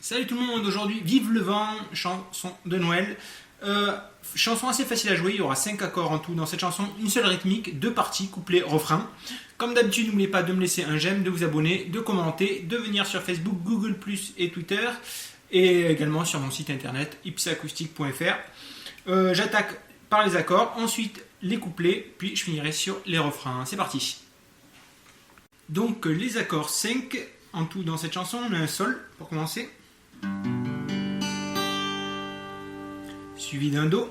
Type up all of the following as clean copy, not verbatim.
Salut tout le monde, aujourd'hui Vive le vent, chanson de Noël. Chanson assez facile à jouer, il y aura 5 accords en tout dans cette chanson, une seule rythmique, 2 parties, couplet, refrain. Comme d'habitude, n'oubliez pas de me laisser un j'aime, de vous abonner, de commenter, de venir sur Facebook, Google+, et Twitter, et également sur mon site internet ipsacoustique.fr. J'attaque par les accords, ensuite les couplets, puis je finirai sur les refrains. C'est parti. Donc les accords 5 en tout dans cette chanson, on a un sol pour commencer, suivi d'un do.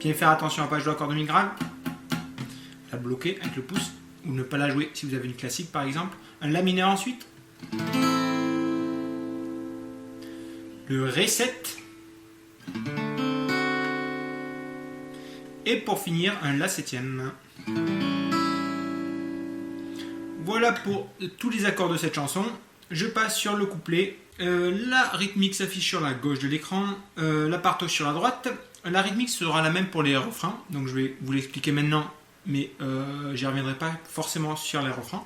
Bien faire attention à ne pas jouer accord demi-grave, la bloquer avec le pouce, ou ne pas la jouer si vous avez une classique par exemple. Un la mineur ensuite, le ré7, et pour finir un la septième. Voilà pour tous les accords de cette chanson. Je passe sur le couplet. La rythmique s'affiche sur la gauche de l'écran, la partage sur la droite. La rythmique sera la même pour les refrains, donc je vais vous l'expliquer maintenant, mais j'y reviendrai pas forcément sur les refrains.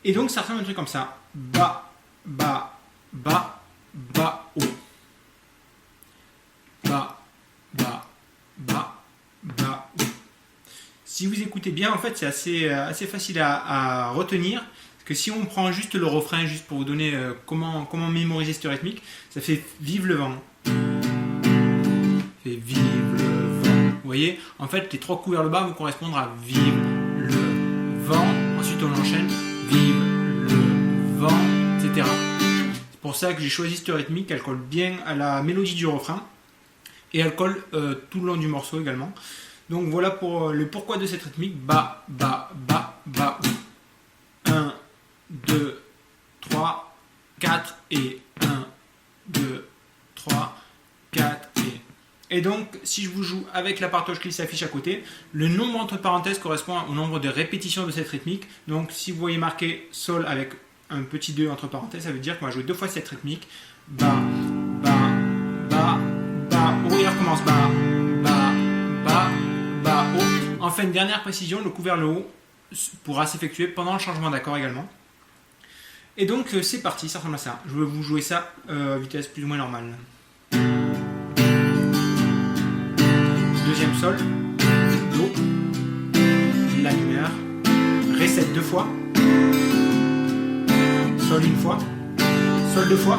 Et donc ça ressemble à un truc comme ça. Ba, ba, ba, ba, o. Ba, ba, ba, ba, o. Si vous écoutez bien, en fait, c'est assez facile à retenir. Parce que si on prend juste le refrain, juste pour vous donner comment mémoriser cette rythmique, ça fait Vive le vent. Ça fait Vive le vent. Vous voyez, en fait, les 3 coups vers le bas vont correspondre à Vive le vent. Ensuite, on enchaîne Vive le vent, etc. C'est pour ça que j'ai choisi cette rythmique. Elle colle bien à la mélodie du refrain. Et elle colle tout le long du morceau également. Donc voilà pour le pourquoi de cette rythmique. Ba, ba, ba, ba, ou. 1, 2, 3, 4 et 1, 2, 3, 4 et donc si je vous joue avec la partage qui s'affiche à côté, le nombre entre parenthèses correspond au nombre de répétitions de cette rythmique. Donc si vous voyez marqué Sol avec un petit 2 entre parenthèses, ça veut dire qu'on va jouer 2 fois cette rythmique. Ba, ba, ba, ba, ou il recommence ba, ba, ba, ba, o. Enfin une dernière précision, le coup vers le haut pourra s'effectuer pendant le changement d'accord également. Et donc c'est parti, ça ressemble à ça. Je vais vous jouer ça vitesse plus ou moins normale. Deuxième sol, do, la mineur, ré7 2 fois, sol une fois, sol 2 fois,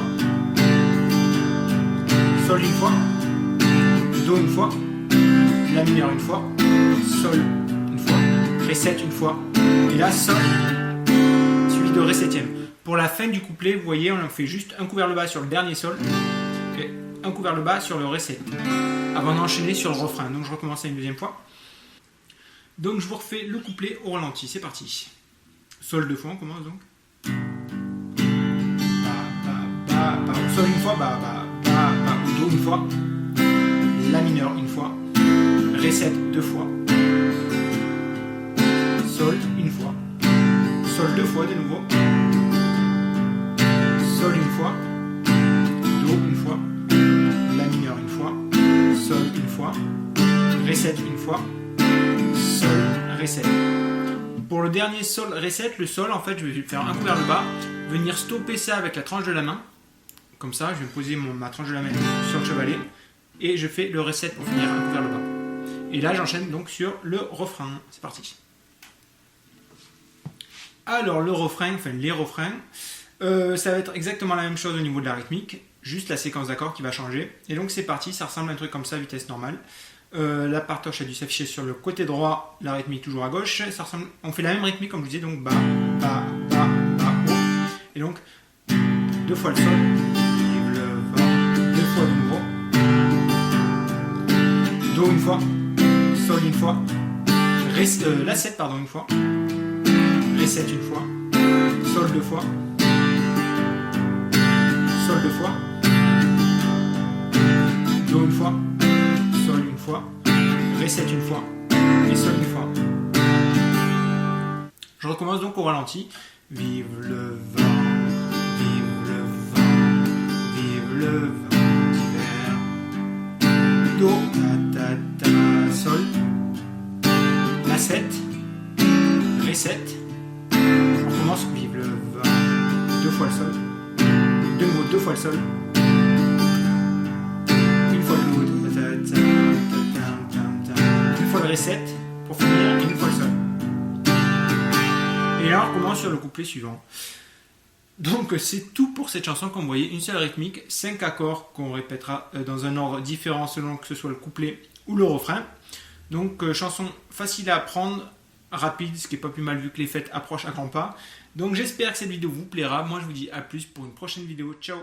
sol une fois, do une fois, la mineur une fois, sol une fois, ré7 une fois, et là sol suivi de ré septième. Pour la fin du couplet, vous voyez, on fait juste un coup vers le bas sur le dernier sol et un coup vers le bas sur le ré7 avant d'enchaîner sur le refrain. Donc je recommence une deuxième fois. Donc je vous refais le couplet au ralenti. C'est parti. Sol 2 fois, on commence donc. Ba, ba, ba, ba. Sol une fois, ba, ba, ba, ba. Do une fois. La mineur une fois. Ré7 2 fois. Sol une fois. Sol 2 fois de nouveau. Sol une fois, do une fois, la mineur une fois, sol une fois, ré7 une fois, sol, ré7. Pour le dernier sol, ré7, le sol, en fait, je vais faire un coup vers le bas, venir stopper ça avec la tranche de la main. Comme ça, je vais poser ma tranche de la main sur le chevalet et je fais le ré7 pour finir un coup vers le bas. Et là, j'enchaîne donc sur le refrain. C'est parti. Alors, le refrain, enfin les refrains. Ça va être exactement la même chose au niveau de la rythmique, juste la séquence d'accords qui va changer. Et donc c'est parti, ça ressemble à un truc comme ça, vitesse normale. La partage a dû s'afficher sur le côté droit, la rythmique toujours à gauche. Ça ressemble, on fait la même rythmique comme je vous disais, donc ba, ba, ba, ba, o. Et donc 2 fois le sol, vive le vent, 2 fois de nouveau, do une fois, sol une fois, la 7 pardon une fois, ré 7 une fois, sol 2 fois. Sol 2 fois, do une fois, sol une fois, ré7 une fois et sol une fois. Je recommence donc au ralenti. Vive le vent, vive le vent, vive le vent d'hiver. Do, ta ta ta, sol, la 7, ré7. On commence vive le vent. fois le sol, de nouveau 2 fois le sol, une fois le mood, une fois le reset pour finir et une fois le sol. Et là on recommence sur le couplet suivant. Donc c'est tout pour cette chanson. Comme vous voyez, une seule rythmique, 5 accords qu'on répétera dans un ordre différent selon que ce soit le couplet ou le refrain. Donc chanson facile à apprendre, rapide, ce qui n'est pas plus mal vu que les fêtes approchent à grands pas. Donc j'espère que cette vidéo vous plaira. Moi je vous dis à plus pour une prochaine vidéo. Ciao.